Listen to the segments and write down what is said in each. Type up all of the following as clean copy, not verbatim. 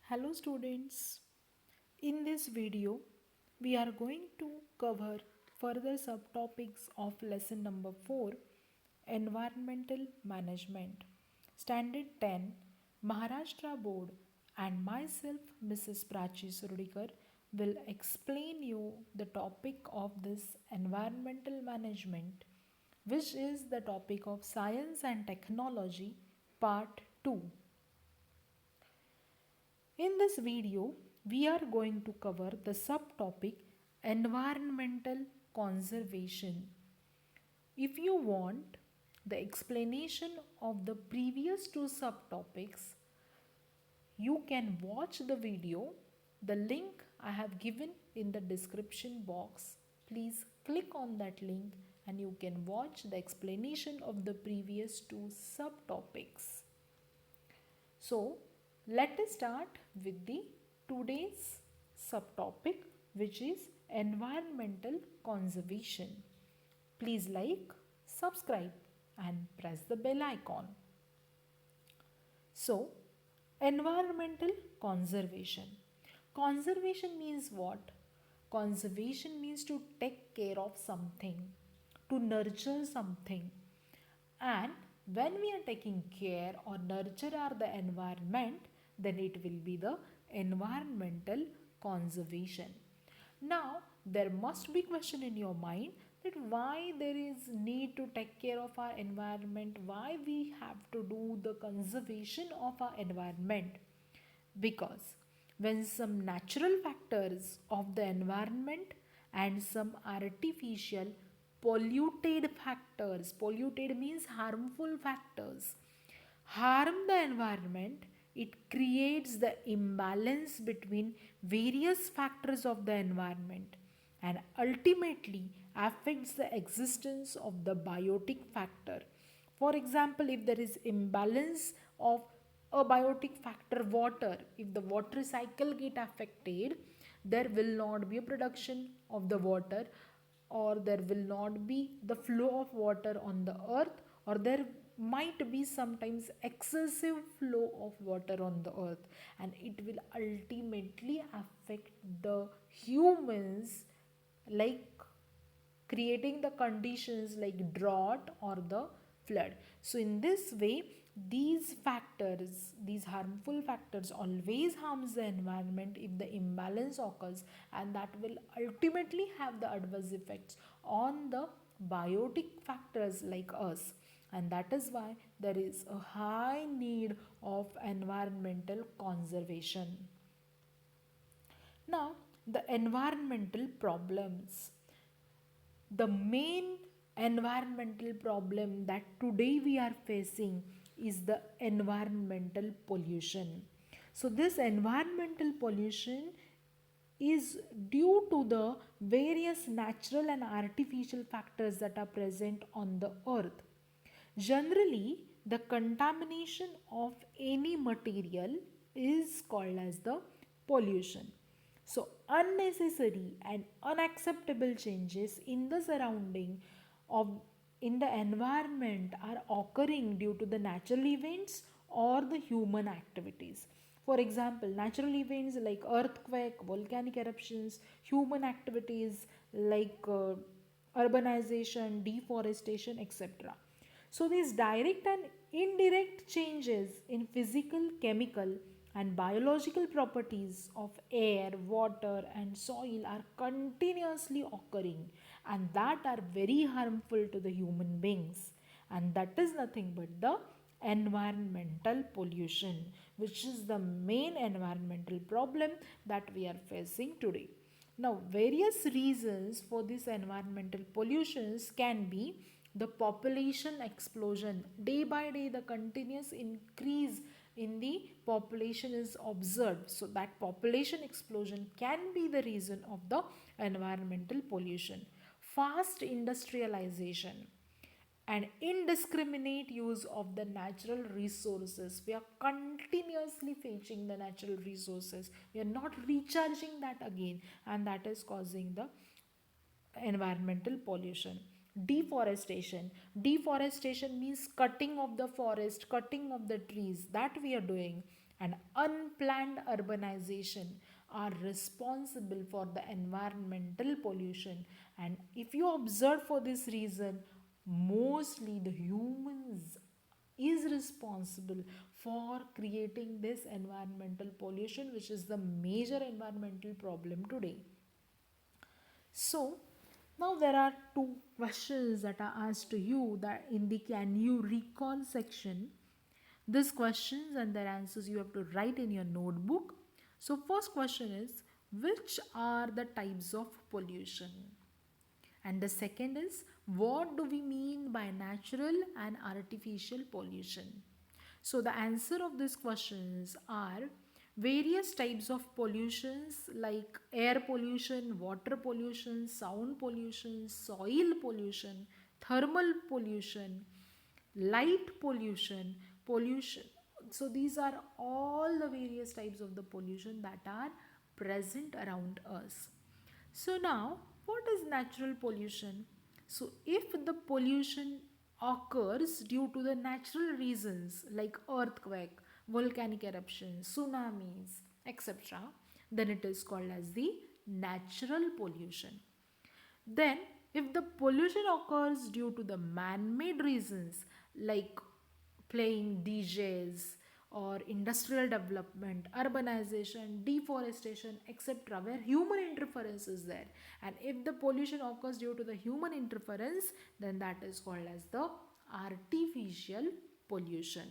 Hello students, in this video we are going to cover further subtopics of lesson number 4, Environmental Management, Standard 10, Maharashtra Board, and myself Mrs. Prachi Surudikar will explain you the topic of this environmental management, which is the topic of science and technology part 2. In this video, we are going to cover the subtopic environmental conservation. If you want the explanation of the previous two subtopics, you can watch the video. The link I have given in the description box. Please click on that link and you can watch the explanation of the previous two subtopics. So, let us start with the today's subtopic, which is environmental conservation. Please like, subscribe and press the bell icon. So, environmental conservation. Conservation means what? Conservation means to take care of something, to nurture something. And when we are taking care or nurture the environment, then it will be the environmental conservation. Now, there must be question in your mind that why there is need to take care of our environment, why we have to do the conservation of our environment. Because when some natural factors of the environment and some artificial polluted means harmful factors, harm the environment, it creates the imbalance between various factors of the environment and ultimately affects the existence of the biotic factor. For example, if there is imbalance of a biotic factor water, if the water cycle get affected, there will not be a production of the water, or there will not be the flow of water on the earth, or there might be sometimes excessive flow of water on the earth, and it will ultimately affect the humans, like creating the conditions like drought or the flood. So in this way, these harmful factors always harms the environment if the imbalance occurs, and that will ultimately have the adverse effects on the biotic factors like us. And that is why there is a high need of environmental conservation. Now, the environmental problems. The main environmental problem that today we are facing is the environmental pollution. So, this environmental pollution is due to the various natural and artificial factors that are present on the earth. Generally, the contamination of any material is called as the pollution. So, unnecessary and unacceptable changes in the surrounding of in the environment are occurring due to the natural events or the human activities. For example, natural events like earthquake, volcanic eruptions, human activities like urbanization, deforestation, etc. So, these direct and indirect changes in physical, chemical, and biological properties of air, water, and soil are continuously occurring, and that are very harmful to the human beings. And that is nothing but the environmental pollution, which is the main environmental problem that we are facing today. Now, various reasons for this environmental pollutions can be the population explosion. Day by day, the continuous increase in the population is observed. So, that population explosion can be the reason of the environmental pollution. Fast industrialization and indiscriminate use of the natural resources. We are continuously fetching the natural resources, we are not recharging that again, and that is causing the environmental pollution. Deforestation means cutting of the forest, cutting of the trees, that we are doing, and unplanned urbanization are responsible for the environmental pollution. And if you observe for this reason, mostly the humans is responsible for creating this environmental pollution, which is the major environmental problem today. So now there are two questions that are asked to you that in the can you recall section. These questions and their answers you have to write in your notebook. So first question is, which are the types of pollution? And the second is, what do we mean by natural and artificial pollution? So the answer of these questions are various types of pollutions like air pollution, water pollution, sound pollution, soil pollution, thermal pollution, light pollution, pollution. So these are all the various types of the pollution that are present around us. So now, what is natural pollution? So if the pollution occurs due to the natural reasons like earthquake, volcanic eruptions, tsunamis, etc., then it is called as the natural pollution. Then, if the pollution occurs due to the man made reasons like playing DJs or industrial development, urbanization, deforestation, etc., where human interference is there, and if the pollution occurs due to the human interference, then that is called as the artificial pollution.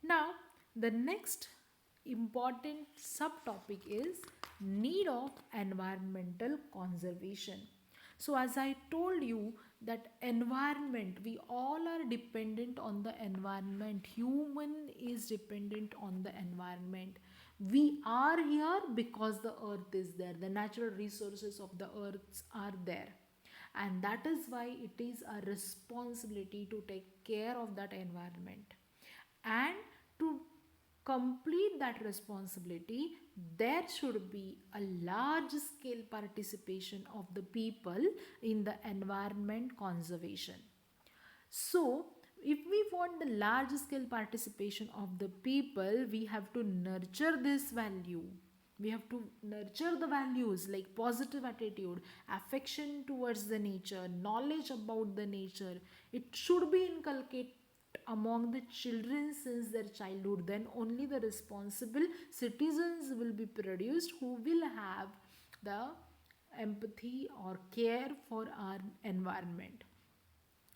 Now, the next important subtopic is need of environmental conservation. So as I told you that environment, we all are dependent on the environment. Human is dependent on the environment. We are here because the earth is there. The natural resources of the earth are there, and that is why it is a responsibility to take care of that environment. And to complete that responsibility, there should be a large scale participation of the people in the environment conservation. So, if we want the large scale participation of the people, we have to nurture this value. We have to nurture the values like positive attitude, affection towards the nature, knowledge about the nature. It should be inculcated among the children since their childhood. Then only the responsible citizens will be produced who will have the empathy or care for our environment.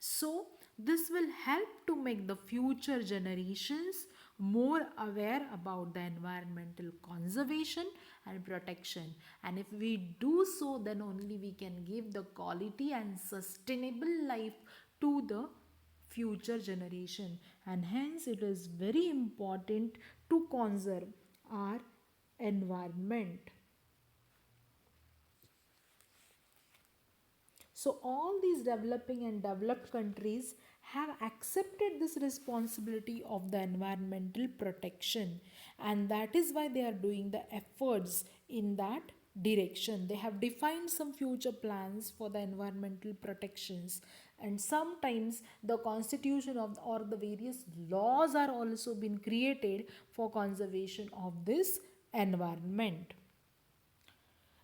So, this will help to make the future generations more aware about the environmental conservation and protection. And if we do so, then only we can give the quality and sustainable life to the future generation. And hence, it is very important to conserve our environment. So, all these developing and developed countries have accepted this responsibility of the environmental protection, and that is why they are doing the efforts in that direction. They have defined some future plans for the environmental protections, and sometimes the constitution of or the various laws are also been created for conservation of this environment.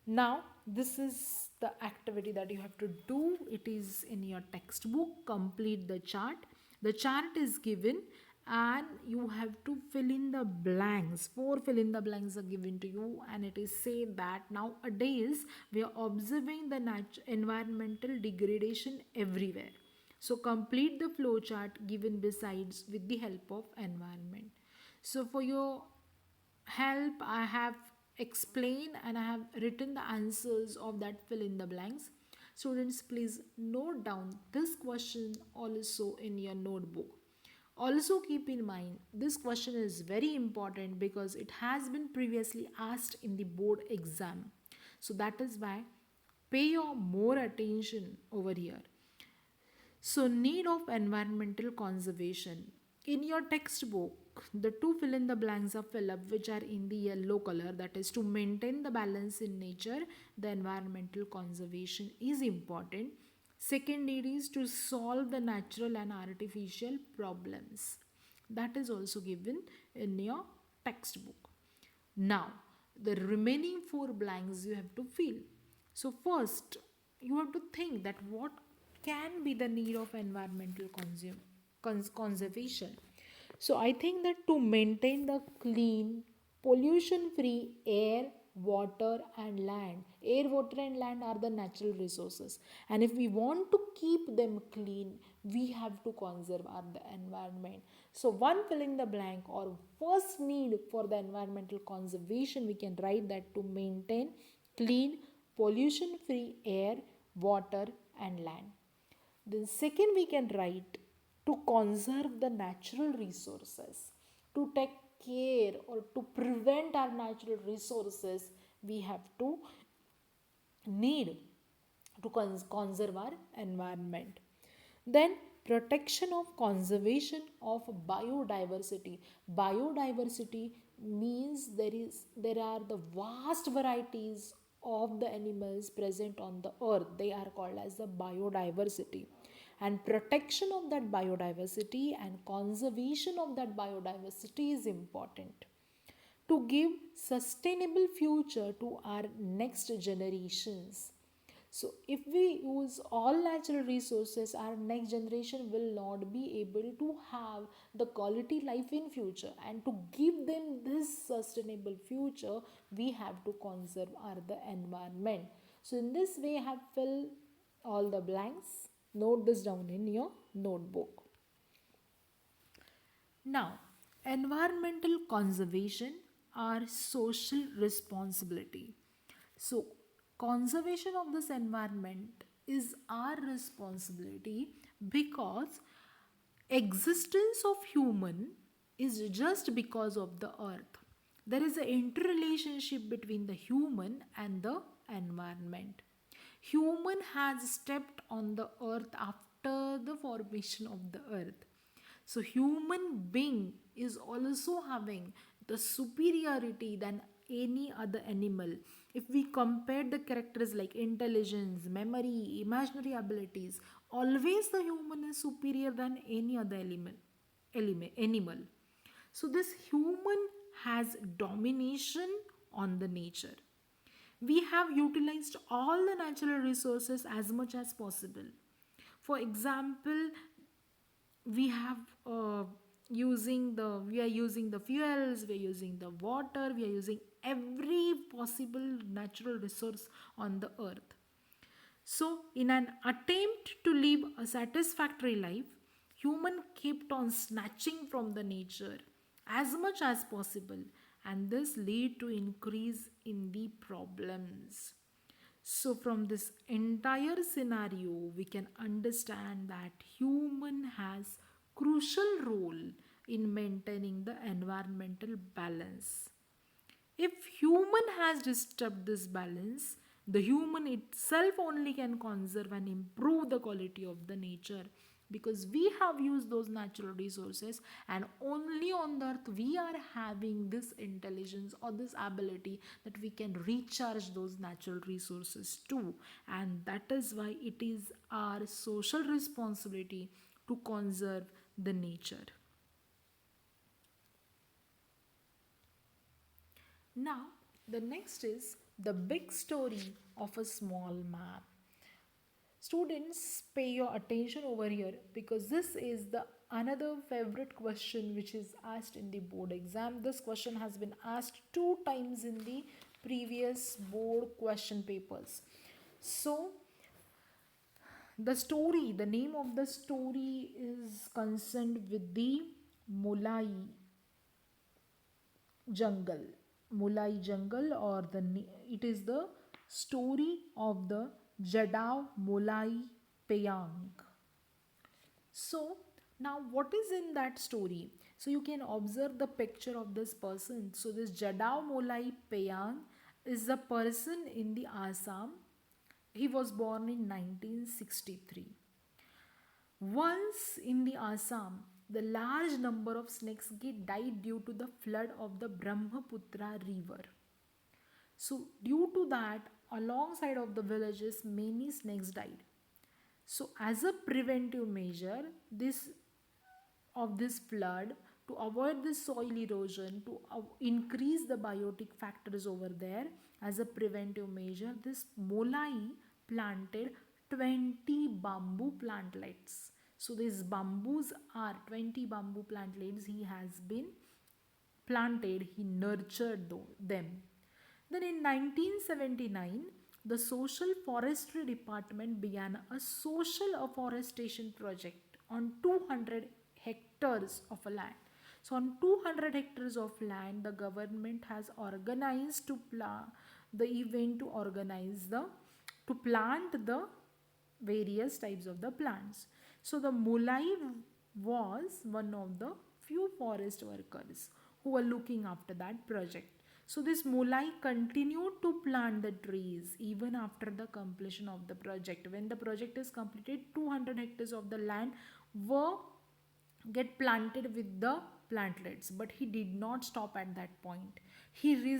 Now, this is the activity that you have to do. It is in your textbook. Complete the chart. The chart is given and you have to fill in the blanks. Four fill in the blanks are given to you, and it is said that nowadays we are observing the environmental degradation everywhere. So complete the flow chart given besides with the help of environment. So for your help, I have explained and I have written the answers of that fill in the blanks. Students, please note down this question also in your notebook. Also keep in mind this question is very important because it has been previously asked in the board exam. So that is why pay your more attention over here. So, need of environmental conservation. In your textbook, the two fill in the blanks are fill up which are in the yellow color, that is to maintain the balance in nature, the environmental conservation is important. Second need is to solve the natural and artificial problems. That is also given in your textbook. Now, the remaining four blanks you have to fill. So, first, you have to think that what can be the need of environmental conservation. So, I think that to maintain the clean, pollution free air, water, and land. Air, water, and land are the natural resources. And if we want to keep them clean, we have to conserve our the environment. So, one fill in the blank or first need for the environmental conservation, we can write that to maintain clean, pollution free air, water, and land. Then, second, we can write to conserve the natural resources, to take care or to prevent our natural resources, we have to need to conserve our environment. Then protection of conservation of biodiversity. Biodiversity means there are the vast varieties of the animals present on the earth. They are called as the biodiversity. And protection of that biodiversity and conservation of that biodiversity is important to give sustainable future to our next generations. So if we use all natural resources, our next generation will not be able to have the quality life in future, and to give them this sustainable future we have to conserve our the environment. So in this way I have filled all the blanks. Note this down in your notebook. Now, environmental conservation are social responsibility. So, conservation of this environment is our responsibility because existence of human is just because of the earth. There is an interrelationship between the human and the environment. Human has stepped on the earth after the formation of the earth. So human being is also having the superiority than any other animal. If we compare the characters like intelligence, memory, imaginary abilities, always the human is superior than any other animal. So this human has domination on the nature. We have utilized all the natural resources as much as possible. For example, we have we are using the fuels, we are using the water, we are using every possible natural resource on the earth. So, in an attempt to live a satisfactory life, human kept on snatching from the nature as much as possible, and this lead to increase in the problems. So from this entire scenario we can understand that human has crucial role in maintaining the environmental balance. If human has disturbed this balance, the human itself only can conserve and improve the quality of the nature, because we have used those natural resources, and only on the earth we are having this intelligence or this ability that we can recharge those natural resources too. And that is why it is our social responsibility to conserve the nature. Now, the next is the big story of a small man. Students, pay your attention over here, because this is the another favorite question which is asked in the board exam. This question has been asked two times in the previous board question papers. So, the name of the story is concerned with the Mulai jungle. Mulai jungle, or it is the story of the Jadao Mulai Payang. So now what is in that story? So you can observe the picture of this person. So this Jadao Mulai Payang is a person in the Assam. He was born in 1963. Once in the Assam, the large number of snakes died due to the flood of the Brahmaputra river. So due to that, alongside of the villages, many snakes died. So as a preventive measure, this flood, to avoid this soil erosion, to increase the biotic factors over there. As a preventive measure, this Molai planted 20 bamboo plantlets. So these bamboos are 20 bamboo plantlets he has been planted, he nurtured them. Then in 1979, the Social Forestry Department began a social afforestation project on 200 hectares of land. So, on 200 hectares of land, the government has organized to the event to organize the to plant the various types of the plants. So the Mulai was one of the few forest workers who were looking after that project. So this Mulai continued to plant the trees even after the completion of the project. When the project is completed, 200 hectares of the land were get planted with the plantlets, but he did not stop at that point. He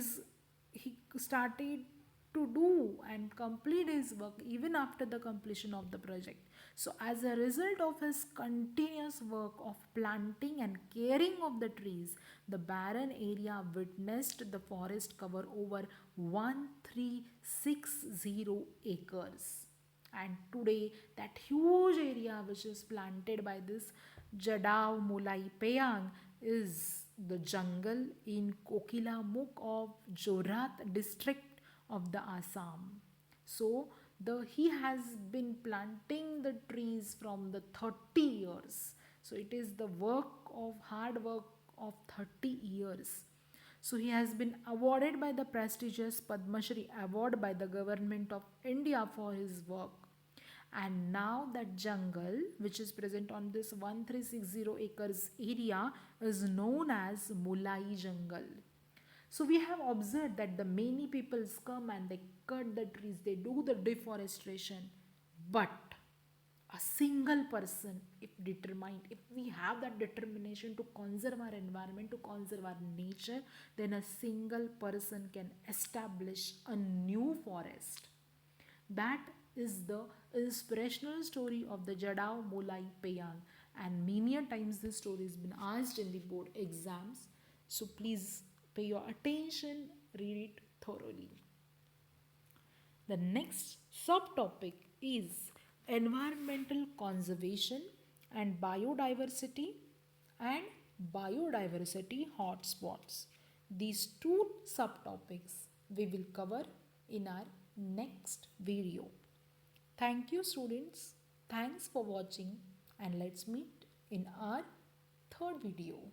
started to do and complete his work even after the completion of the project. So as a result of his continuous work of planting and caring of the trees, the barren area witnessed the forest cover over 1360 acres. And today that huge area which is planted by this Jadao Mulai Payang is the jungle in Kokilamuk of Jorhat district of the Assam. So he has been planting the trees from the 30 years. So it is the work of hard work of 30 years. So he has been awarded by the prestigious Padma Shri award by the government of India for his work. And now that jungle which is present on this 1360 acres area is known as Mulai jungle. So we have observed that the many peoples come and they cut the trees, they do the deforestation, but a single person, if determined, if we have that determination to conserve our environment, to conserve our nature, then a single person can establish a new forest. That is the inspirational story of the Jadao Molai Payang, and many a times this story has been asked in the board exams. So please pay your attention, read it thoroughly. The next subtopic is environmental conservation and biodiversity hotspots. These two subtopics we will cover in our next video. Thank you, students. Thanks for watching, and let's meet in our third video.